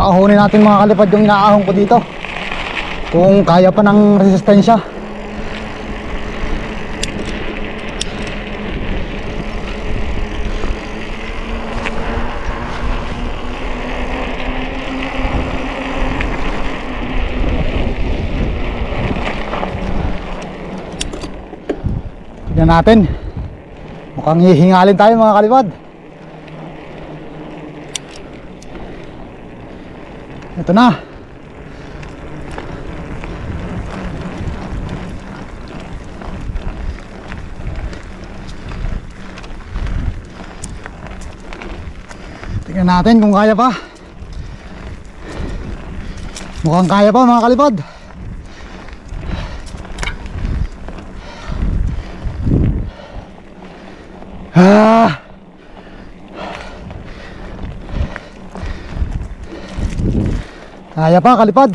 Aahonin natin mga kalipad yung inaahon ko dito, kung kaya pa ng resistensya. Tignan natin. Mukhang hihingalin tayo mga kalipad. Ito na. Tignan natin kung kaya pa. Mukhang kaya pa mga kalipad. Kaya pa kalipad.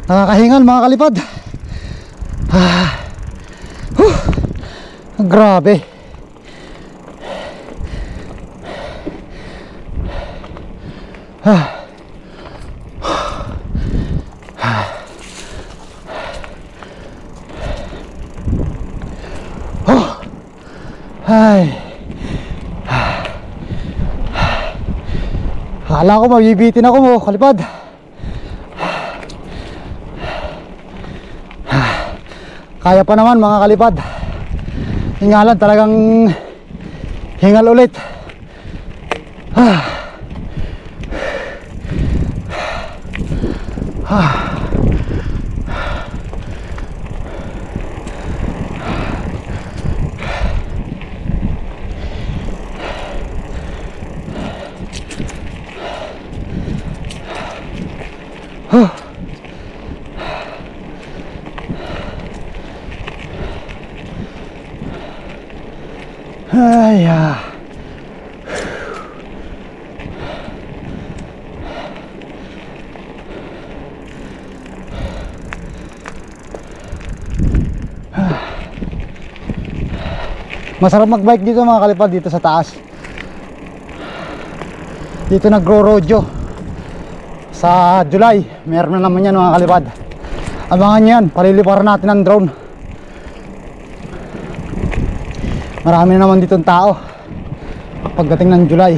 Nakakahingal mga kalipad. Grabe. Ay. Akala ko mabibitin ako mo kalipad. Kaya pa naman mga kalipad. Hingalan, talagang hingal ulit. Ay, masarap magbike dito mga kalipad, dito sa taas. Dito nagro-rodyo sa July. Meron na naman yan mga kalipad. Abangan nyo yan, paliliparan natin ang drone. Marami na naman ditong tao pagdating ng July.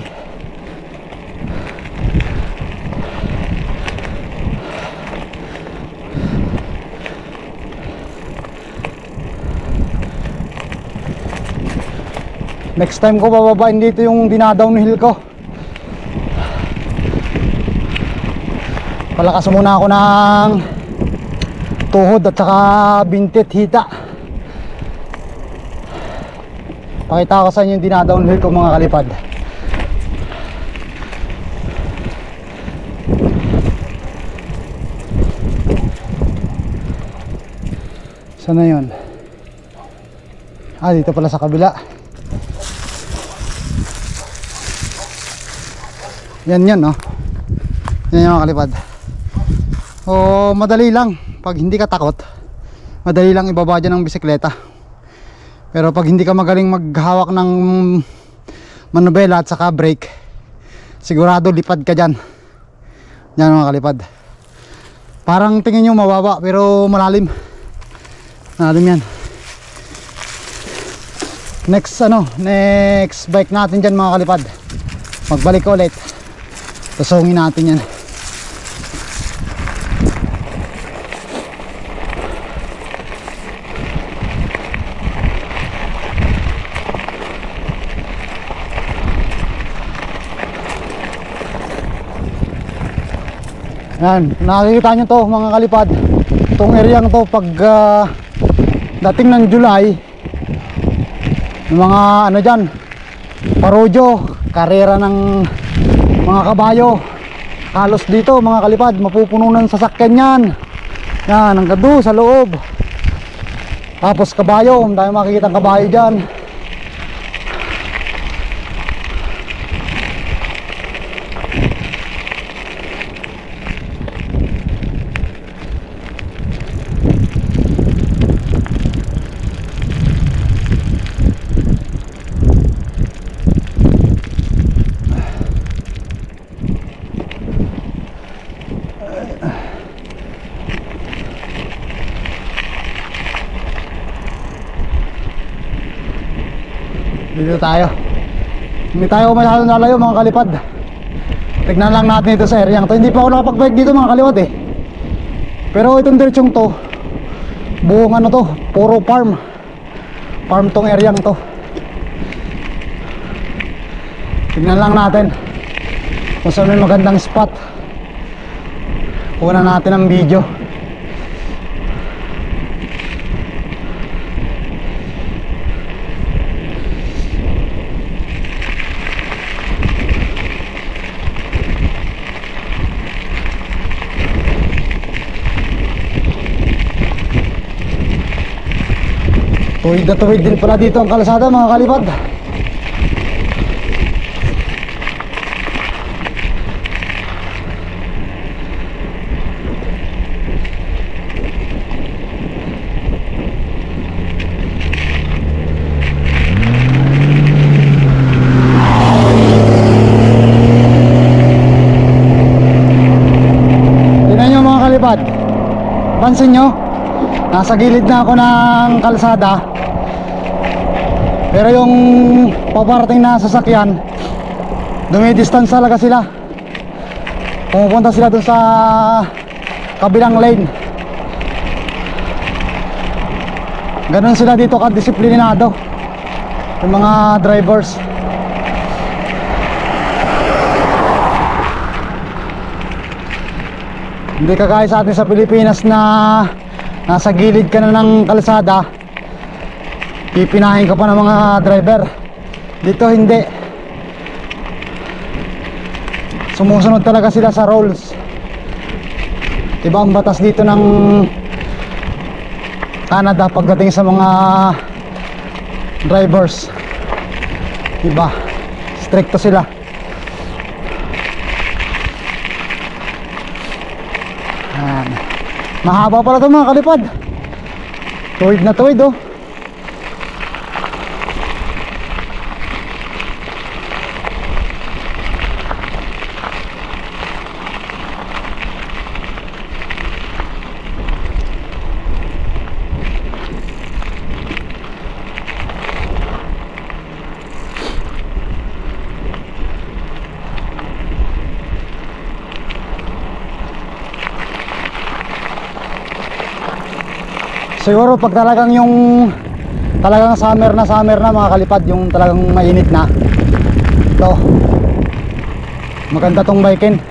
Next time ko bababain dito yung dinadownhill ko. Palakas muna ako ng tuhod at saka bintit hita. Pakita ko sa inyo yung dinadownhill ko mga kalipad. Saan na yun? Dito pala sa kabila. Yan yan, no? Yan yung mga kalipad. Madali lang. Pag hindi ka takot, madali lang ibaba dyan ng bisikleta. Pero pag hindi ka magaling maghawak ng manubela at saka brake, sigurado lipad ka dyan. Yan mga kalipad. Parang tingin nyo mababa pero malalim. Malalim yan. Next bike natin dyan mga kalipad, magbalik ulit, tusungin natin yan. Yan, nakikita nyo to mga kalipad. Itong area to pag dating ng July, mga ano dyan, parodyo, karera ng mga kabayo. Halos dito mga kalipad, mapupuno ng sasakyan yan. Yan, hanggang doon sa loob. Tapos kabayo, hindi tayo makikita ang kabayo dyan. Dito tayo. Hindi tayo masyadong nalayo mga kalipad. Tignan lang natin ito sa area to. Hindi pa ako nakapag-bike dito mga kaliwat eh. Pero itong diretsong to, buong ano to, puro farm. Farm tong area to. Tignan lang natin kung saan may magandang spot. Kuha natin ang video. Tuwid na tuwid din pala dito ang kalsada mga kalipad. Tingnan nyo mga kalipad, pansin nyo, nasa gilid na ako ng kalsada. Pero yung paparating na sasakyan, dumidistance talaga sila. Pumupunta sila dun sa kabilang lane. Ganon sila dito kadisiplinado, yung mga drivers. Hindi kagaya sa atin sa Pilipinas na nasa gilid ka na ng kalsada, pipinahin ka pa ng mga driver. Dito hindi. Sumusunod talaga sila sa rules. Iba ang batas dito ng Canada pagdating sa mga drivers. Iba, stricto sila. Ayan. Mahaba pala ito mga kalipad. Tuwid na tuwid oh. Siguro pag talagang yung talagang summer na mga kalipad, yung talagang mainit na ito, maganda tong bikin.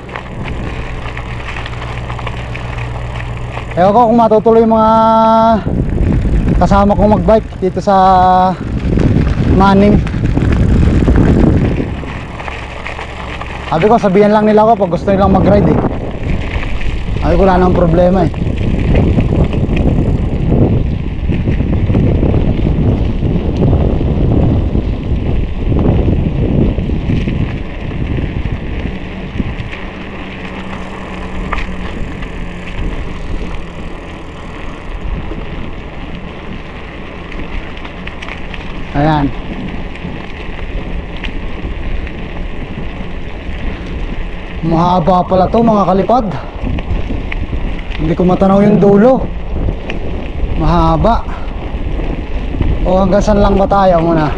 Ewan ko kung matutuloy yung mga kasama kong magbike dito sa Manning. Sabi ko sabihan lang nila ako pag gusto nilang mag-ride eh. Sabi ko wala nang problema eh. Ayan. Mahaba pala to mga kalipad. Hindi ko matanaw yung dulo. Mahaba. O hanggang saan lang ba tayo muna?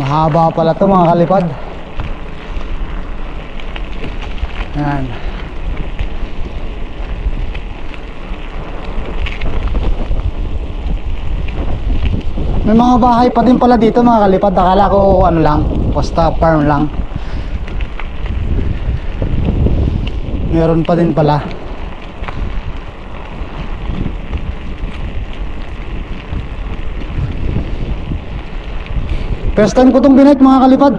Mahaba pala to mga kalipad. Ayan. May mga bahay pa din pala dito mga kalipad. Akala ko ano lang, posta farm lang. Meron pa din pala. First time ko itong binike mga kalipad.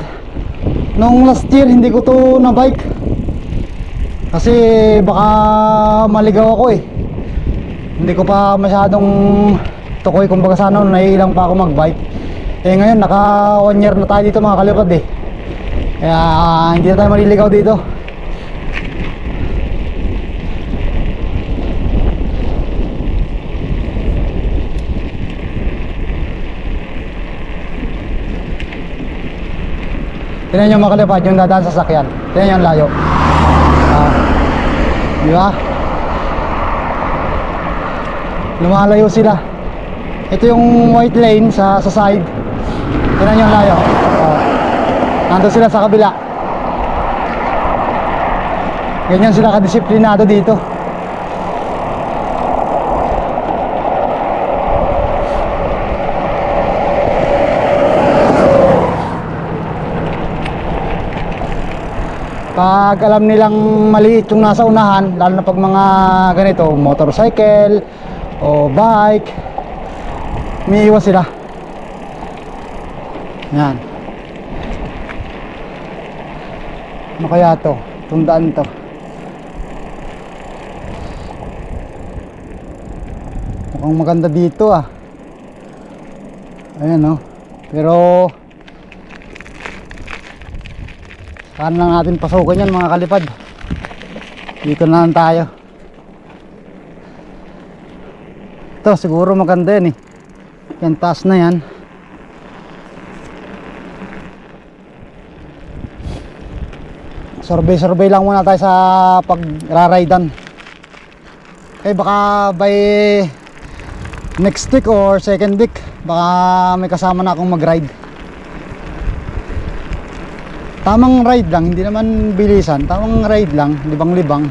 Noong last year hindi ko to na bike. Kasi baka maligaw ako eh. Hindi ko pa masyadong tukoy, kumbaga sana naiilang pa ako mag-bike. Eh ngayon naka 1 year na tayo dito mga kalipad eh. Kaya hindi na tayo maliligaw dito. Tingnan nyo mga kalipad yung dadaan sa sakyan. Tingnan nyo ang layo. Di ba? Lumalayo sila. Ito yung white lane sa side. Tingnan nyo ang layo. Nandun sila sa kabila. Ganyan sila kadisiplinado dito. Pag alam nilang maliit yung nasa unahan, lalo na pag mga ganito, motorcycle o bike, umiiwas sila. Yan. Ano kaya to? Tundaan to. Mukhang maganda dito ah. Ayan oh. Pero saan lang natin pasukan yan mga kalipad. Dito na lang tayo. Ito siguro maganda yan eh. Yan taas na yan. Survey lang muna tayo sa pag-raridan. Eh baka by next week or second week baka may kasama na akong mag-ride. Tamang ride lang, hindi naman bilisan. Tamang ride lang, libang-libang.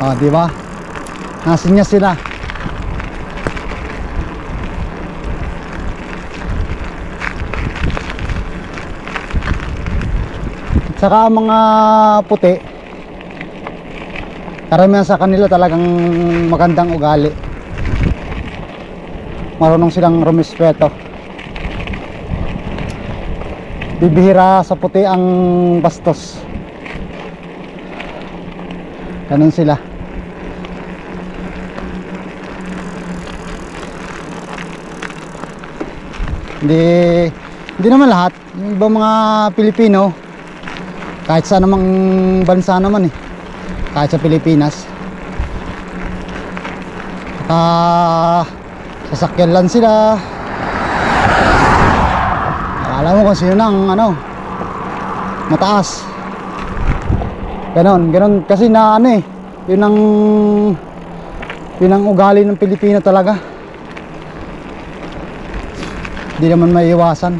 Oh, di ba? Nasinya sila. Saka mga puti, karamihan sa kanila talagang magandang ugali. Marunong silang rumispeto. Bibihira sa puti ang bastos. Ganun sila. Hindi naman lahat. Yung ibang mga Pilipino, kahit sa namang bansa naman eh, kahit sa Pilipinas, sasakyan lang sila. Alam mo kung sino nang mataas. Ganon kasi na yun ang ugali ng Pilipino talaga. Hindi naman maiiwasan.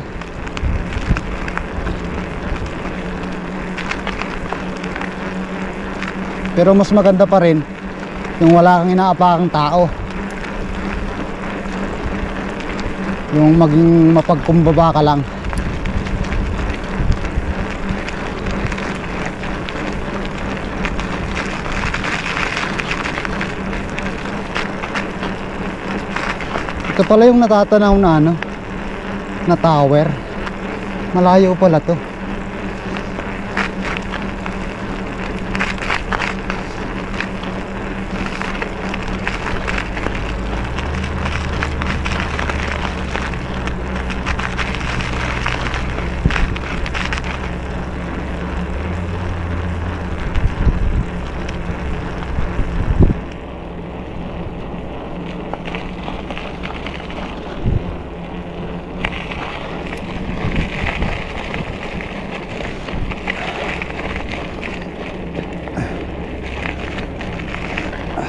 Pero mas maganda pa rin yung wala kang inaapakang tao. Yung maging mapagkumbaba ka lang. Ito pala yung natatanaw na na tower. Malayo pala to.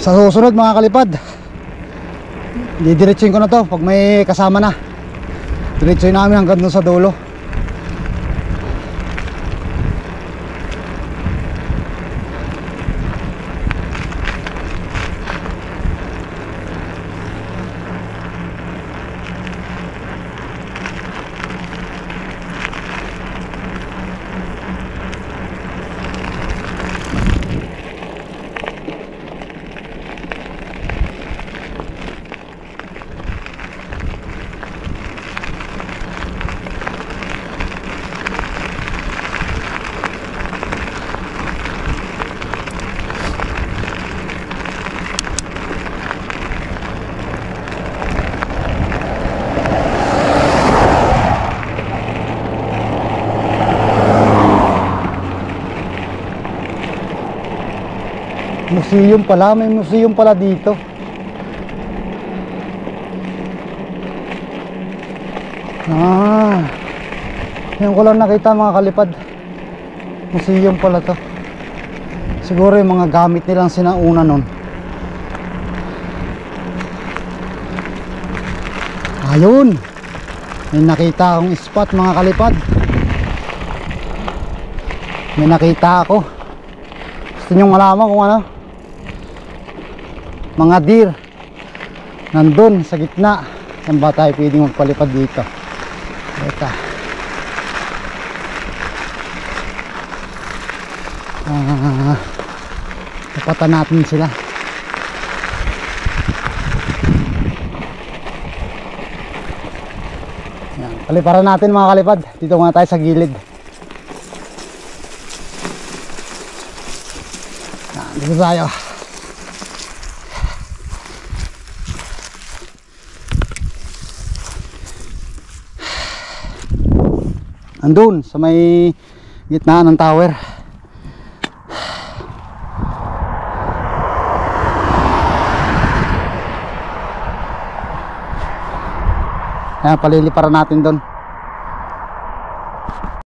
Sa susunod mga kalipad, didiretsuin ko na to pag may kasama na. Diretsuin namin hanggang doon sa dulo. Museum pala, may museum pala dito. Ngayon ko lang nakita mga kalipad. Museum pala to. Siguro yung mga gamit nilang sinauna nun. Ayun, may nakita akong spot mga kalipad. May nakita ako. Gusto nyong malaman kung ano? Mga deer nandun sa gitna. Saan ba tayo pwedeng magpalipad dito? Ito. Tapatan natin sila. Yan. Paliparan natin mga kalipad. Dito muna tayo sa gilid. Yan, dito tayo. Andun sa may gitna ng tower. Ayan, paliliparan natin doon.